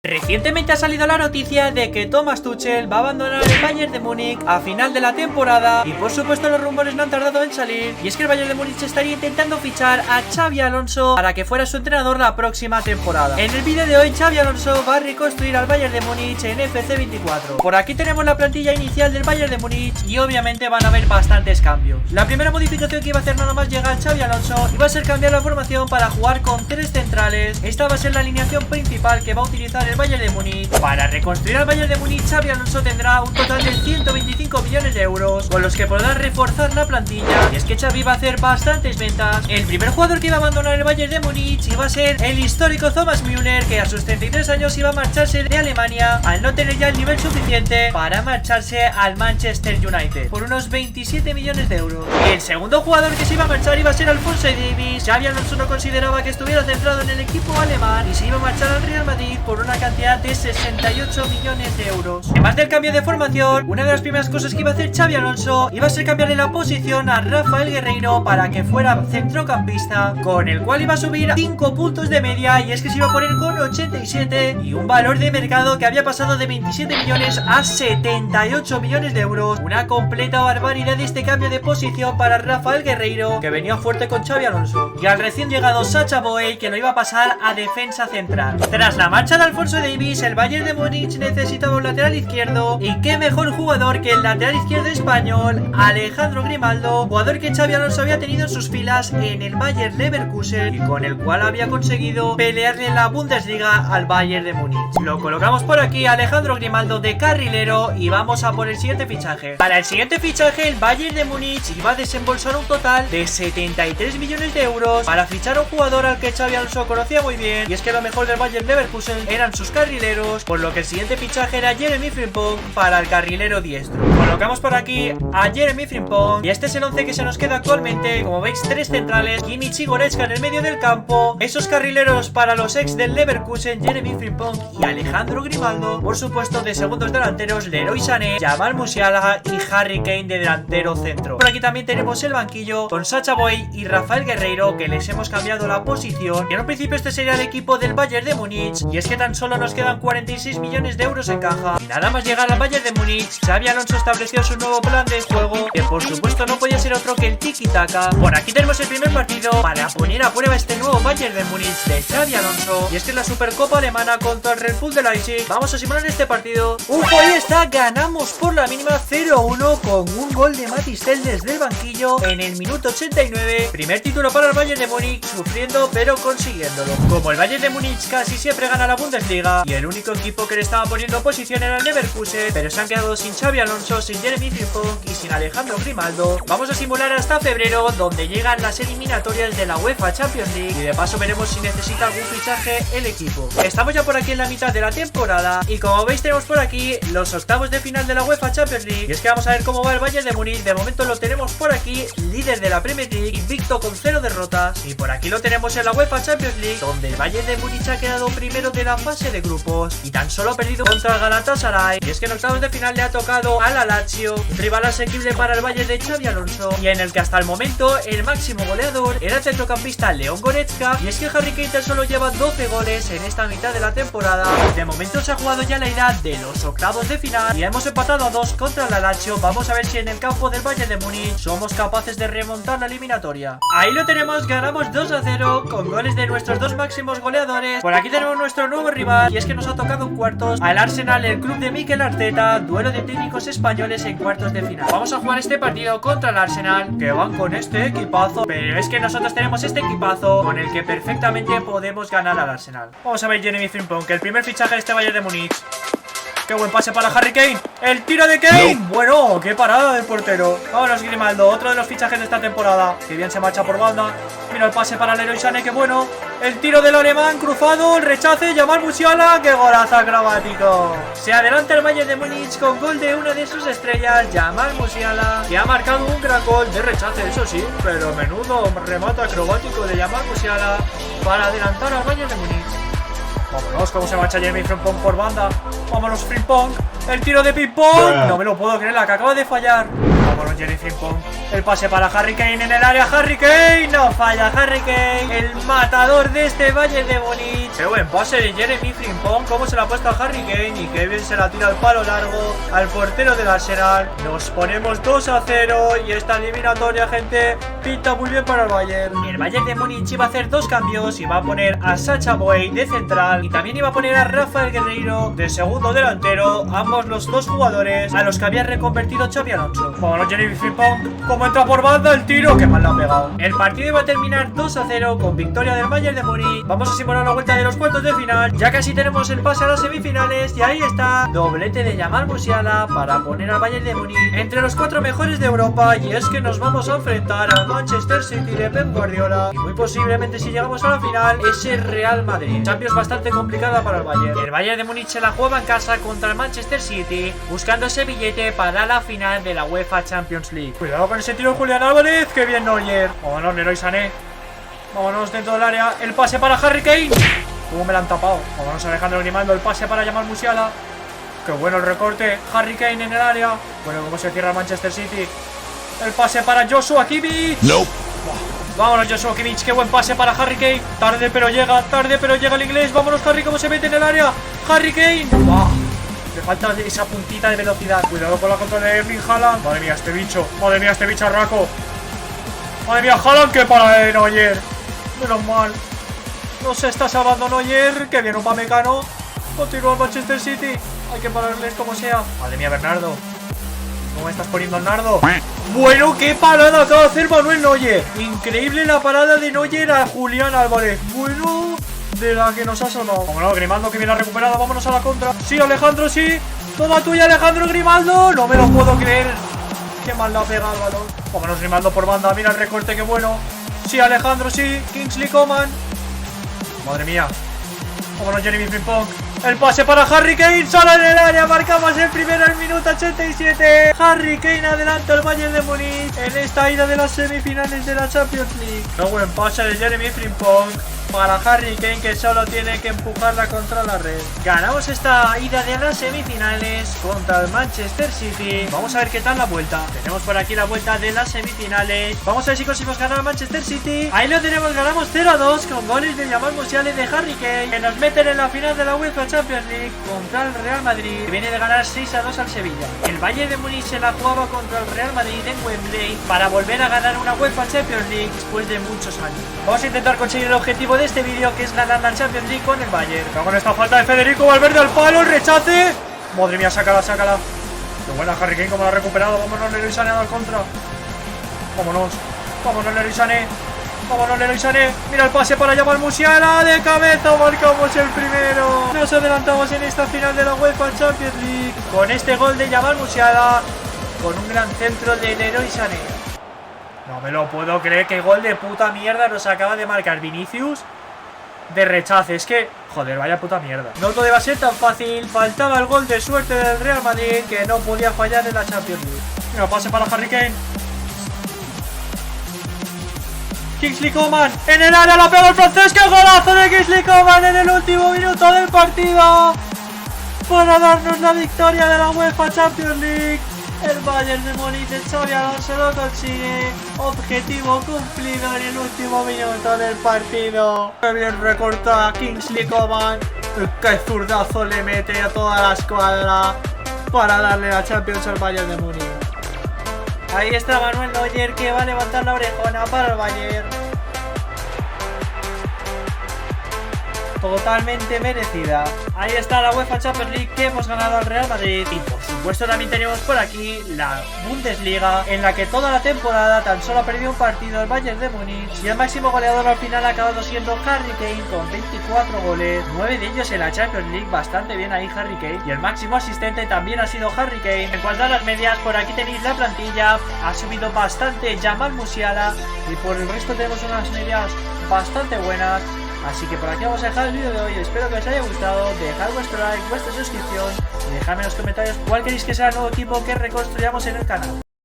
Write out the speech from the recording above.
Recientemente ha salido la noticia de que Thomas Tuchel va a abandonar el Bayern de Múnich a final de la temporada y por supuesto los rumores no han tardado en salir, y es que el Bayern de Múnich estaría intentando fichar a Xabi Alonso para que fuera su entrenador la próxima temporada. En el vídeo de hoy Xabi Alonso va a reconstruir al Bayern de Múnich en FC24. Por aquí tenemos la plantilla inicial del Bayern de Múnich y obviamente van a haber bastantes cambios. La primera modificación que iba a hacer nada más llegar Xabi Alonso iba a ser cambiar la formación para jugar con 3 centrales. Esta va a ser la alineación principal que va a utilizar el Bayern de Múnich. Para reconstruir al Bayern de Múnich, Xabi Alonso tendrá un total de 125 millones de euros, con los que podrá reforzar la plantilla. Y es que Xavi va a hacer bastantes ventas. El primer jugador que iba a abandonar el Bayern de Múnich iba a ser el histórico Thomas Müller, que a sus 33 años iba a marcharse de Alemania al no tener ya el nivel suficiente para marcharse al Manchester United por unos 27 millones de euros. El segundo jugador que se iba a marchar iba a ser Alphonso Davies. Xabi Alonso no consideraba que estuviera centrado en el equipo alemán y se iba a marchar al Real Madrid por una cantidad de 68 millones de euros. Además del cambio de formación, una de las primeras cosas que iba a hacer Xabi Alonso iba a ser cambiarle la posición a Rafael Guerreiro para que fuera centrocampista, con el cual iba a subir 5 puntos de media, y es que se iba a poner con 87 y un valor de mercado que había pasado de 27 millones a 78 millones de euros. Una completa barbaridad este cambio de posición para Rafael Guerreiro, que venía fuerte con Xabi Alonso, y al recién llegado Sacha Boey, que lo iba a pasar a defensa central. Tras la marcha de Alphonso Davies, el Bayern de Múnich necesitaba un lateral izquierdo, y qué mejor jugador que el lateral izquierdo español Alejandro Grimaldo, jugador que Xabi Alonso había tenido en sus filas en el Bayer Leverkusen y con el cual había conseguido pelearle en la Bundesliga al Bayern de Múnich. Lo colocamos por aquí, Alejandro Grimaldo, de carrilero, y vamos a por el siguiente fichaje. Para el siguiente fichaje, el Bayern de Múnich iba a desembolsar un total de 73 millones de euros para fichar a un jugador al que Xabi Alonso conocía muy bien, y es que lo mejor del Bayer Leverkusen eran sus carrileros, por lo que el siguiente fichaje era Jeremy Frimpong para el carrilero diestro. Colocamos por aquí a Jeremy Frimpong, y este es el 11 que se nos queda actualmente. Como veis, 3 centrales, Kimmich y Goretzka en el medio del campo, esos carrileros para los ex del Leverkusen, Jeremy Frimpong y Alejandro Grimaldo, por supuesto de segundos delanteros Leroy Sané, Jamal Musiala y Harry Kane de delantero centro. Por aquí también tenemos el banquillo con Sacha Boey y Rafael Guerreiro, que les hemos cambiado la posición, y en un principio este sería el equipo del Bayern de Múnich, y es que tan solo nos quedan 46 millones de euros en caja. Y nada más llegar al Bayern de Múnich, Xabi Alonso estableció su nuevo plan de juego, que por supuesto no podía ser otro que el tiki-taka. Por aquí tenemos el primer partido para poner a prueba este nuevo Bayern de Múnich de Xabi Alonso, y es que en la Supercopa Alemana contra el Red Bull de Leipzig vamos a simular este partido. Ahí está, ganamos por la mínima 0-1 con un gol de Matistel desde el banquillo en el minuto 89. Primer título para el Bayern de Múnich, sufriendo pero consiguiéndolo. Como el Bayern de Múnich casi siempre gana la Bundesliga y el único equipo que le estaba poniendo oposición era el Leverkusen, pero se han quedado sin Xabi Alonso, sin Jeremy Frimpong y sin Alejandro Grimaldo, vamos a simular hasta febrero, donde llegan las eliminatorias de la UEFA Champions League, y de paso veremos si necesita algún fichaje el equipo. Estamos ya por aquí en la mitad de la temporada, y como veis tenemos por aquí los octavos de final de la UEFA Champions League, y es que vamos a ver cómo va el Bayern de Múnich. De momento lo tenemos por aquí, líder de la Premier League, invicto con 0 derrotas, y por aquí lo tenemos en la UEFA Champions League, donde el Bayern de Múnich ha quedado primero de la fase de grupos y tan solo ha perdido contra el Galatasaray. Y es que en octavos de final le ha tocado a la Lazio, un rival asequible para el Bayern de Xabi Alonso, y en el que hasta el momento el máximo goleador era el centrocampista Leon Goretzka. Y es que Harry Kane tan solo lleva 12 goles en esta mitad de la temporada. De momento se ha jugado ya la ida de los octavos de final y hemos empatado a 2 contra la Lazio. Vamos a ver si en el campo del Bayern de Múnich somos capaces de remontar la eliminatoria. Ahí lo tenemos, ganamos 2-0 con goles de nuestros dos máximos goleadores. Por aquí tenemos nuestro nuevo rival, y es que nos ha tocado en cuartos al Arsenal, el club de Mikel Arteta, duelo de técnicos españoles en cuartos de final. Vamos a jugar este partido contra el Arsenal, que van con este equipazo, pero es que nosotros tenemos este equipazo con el que perfectamente podemos ganar al Arsenal. Vamos a ver Jeremy Frimpong, que el primer fichaje de este Bayern de Múnich. ¡Qué buen pase para Harry Kane! ¡El tiro de Kane! No. Bueno, qué parada del portero. Vámonos, Grimaldo, otro de los fichajes de esta temporada. Que bien se marcha por banda. Mira el pase para Leroy Sané, qué bueno. El tiro del alemán, cruzado, el rechace, Jamal Musiala. ¡Qué golazo acrobático! Se adelanta el Bayern de Múnich con gol de una de sus estrellas, Jamal Musiala, que ha marcado un gran gol de rechace, eso sí, pero menudo remate acrobático de Jamal Musiala para adelantar al Bayern de Múnich. Vámonos, cómo se marcha Jeremy Frimpong por banda. Vámonos, Frimpong. El tiro de ping-pong. No me lo puedo creer, la que acaba de fallar. Vámonos, Jeremy Frimpong. El pase para Harry Kane en el área. Harry Kane, no falla Harry Kane, el matador de este Bayern de Múnich. Qué buen pase de Jeremy Frimpong, cómo se la ha puesto a Harry Kane y qué bien se la tira al palo largo al portero del Arsenal. Nos ponemos 2-0 y esta eliminatoria, gente, pinta muy bien para el Bayern. El Bayern de Múnich iba a hacer dos cambios, iba a poner a Sacha Boey de central y también iba a poner a Rafael Guerreiro de segundo delantero, ambos los dos jugadores a los que había reconvertido Xabi Alonso. Bueno, Jeremy Frimpong, como entra por banda, el tiro que mal le ha pegado. El partido iba a terminar 2-0 con victoria del Bayern de Múnich. Vamos a simular la vuelta de los cuartos de final, ya casi tenemos el pase a las semifinales y ahí está, doblete de Jamal Musiala para poner al Bayern de Múnich entre los 4 mejores de Europa. Y es que nos vamos a enfrentar al Manchester City de Pep Guardiola y muy posiblemente, si llegamos a la final, es el Real Madrid. Champions bastante complicada para el Bayern. El Bayern de Múnich se la juega en casa contra el Manchester City, buscando ese billete para la final de la UEFA Champions League. Cuidado con ese tiro, Julián Álvarez, que bien Neuer. Vámonos, Leroy Sané. Vámonos dentro del área, el pase para Harry Kane. Me la han tapado. Vámonos, Alejandro Grimaldo, el pase para Jamal Musiala. Qué bueno el recorte, Harry Kane en el área. Bueno, cómo se cierra el Manchester City. El pase para Joshua Kimmich. No. Vámonos, Joshua Kimmich, qué buen pase para Harry Kane. Tarde pero llega el inglés. Vámonos, Harry, cómo se mete en el área. Harry Kane. Le falta esa puntita de velocidad. Cuidado con la contra de Erling Haaland. Madre mía, este bicho. Madre mía, este bicharraco. Madre mía, Haaland, que para de Neuer. Menos mal. No se está salvando Neuer. Que bien Upamecano. Continúa el Manchester City. Hay que pararles como sea. Madre mía, Bernardo. ¿Cómo me estás poniendo, Bernardo? Bueno, qué parada acaba de hacer Manuel Neuer. Increíble la parada de Neuer a Julián Álvarez. Bueno, de la que nos ha salvado. Vámonos, Grimaldo, que viene recuperado. Vámonos a la contra. Sí, Alejandro, sí. Toma tuya, Alejandro Grimaldo. No me lo puedo creer. Qué mal la ha pegado el balón. Vámonos, Grimaldo por banda. Mira el recorte, qué bueno. Sí, Alejandro, sí. Kingsley Coman. Madre mía. Vámonos, Jeremy Frimpong. El pase para Harry Kane, solo en el área, marcamos el primero al minuto 87. Harry Kane adelanta al Bayern de Múnich en esta ida de las semifinales de la Champions League. Un buen pase de Jeremy Frimpong para Harry Kane, que solo tiene que empujarla contra la red. Ganamos esta ida de las semifinales contra el Manchester City. Vamos a ver qué tal la vuelta. Tenemos por aquí la vuelta de las semifinales. Vamos a ver si conseguimos ganar al Manchester City. Ahí lo tenemos, ganamos 0-2 con goles de Jamal Musiala y de Harry Kane, que nos meten en la final de la UEFA Champions League contra el Real Madrid, que viene de ganar 6-2 al Sevilla. El Bayern de Múnich se la jugaba contra el Real Madrid en Wembley para volver a ganar una UEFA Champions League después de muchos años. Vamos a intentar conseguir el objetivo de este vídeo, que es ganar la Champions League con el Bayern. Con esta falta de Federico Valverde al palo, el rechace. Madre mía, sácala. Qué buena Harry Kane, como la ha recuperado. Vámonos, Leroy Sané al contra. Vámonos, Leroy Sané. Vámonos, Leroy Sané. Mira el pase para Jamal Musiala. De cabeza marcamos el primero. Nos adelantamos en esta final de la UEFA Champions League con este gol de Jamal Musiala, con un gran centro de Leroy Sané. No me lo puedo creer, que gol de puta mierda nos acaba de marcar Vinicius de rechace. Es que, joder, vaya puta mierda. No todo iba a ser tan fácil. Faltaba el gol de suerte del Real Madrid, que no podía fallar en la Champions League. Mira, pase para Harry Kane. Kingsley Coman en el área, la pega el francés. ¡Qué golazo de Kingsley Coman en el último minuto del partido para darnos la victoria de la UEFA Champions League! El Bayern de Múnich de Xabi Alonso lo consigue. Objetivo cumplido en el último minuto del partido. Qué bien recorta Kingsley Coman. Qué zurdazo le mete a toda la escuadra para darle la Champions al Bayern de Múnich. Ahí está Manuel Neuer, que va a levantar la orejona para el Bayern. Totalmente merecida. Ahí está la UEFA Champions League, que hemos ganado al Real Madrid. Y por supuesto también tenemos por aquí la Bundesliga, en la que toda la temporada tan solo ha perdido un partido el Bayern de Múnich. Y el máximo goleador al final ha acabado siendo Harry Kane, con 24 goles, 9 de ellos en la Champions League. Bastante bien ahí Harry Kane. Y el máximo asistente también ha sido Harry Kane. En cuanto a las medias, por aquí tenéis la plantilla. Ha subido bastante Jamal Musiala, y por el resto tenemos unas medias bastante buenas. Así que por aquí vamos a dejar el vídeo de hoy. Espero que os haya gustado. Dejad vuestro like, vuestra suscripción y dejadme en los comentarios cuál queréis que sea el nuevo equipo que reconstruyamos en el canal.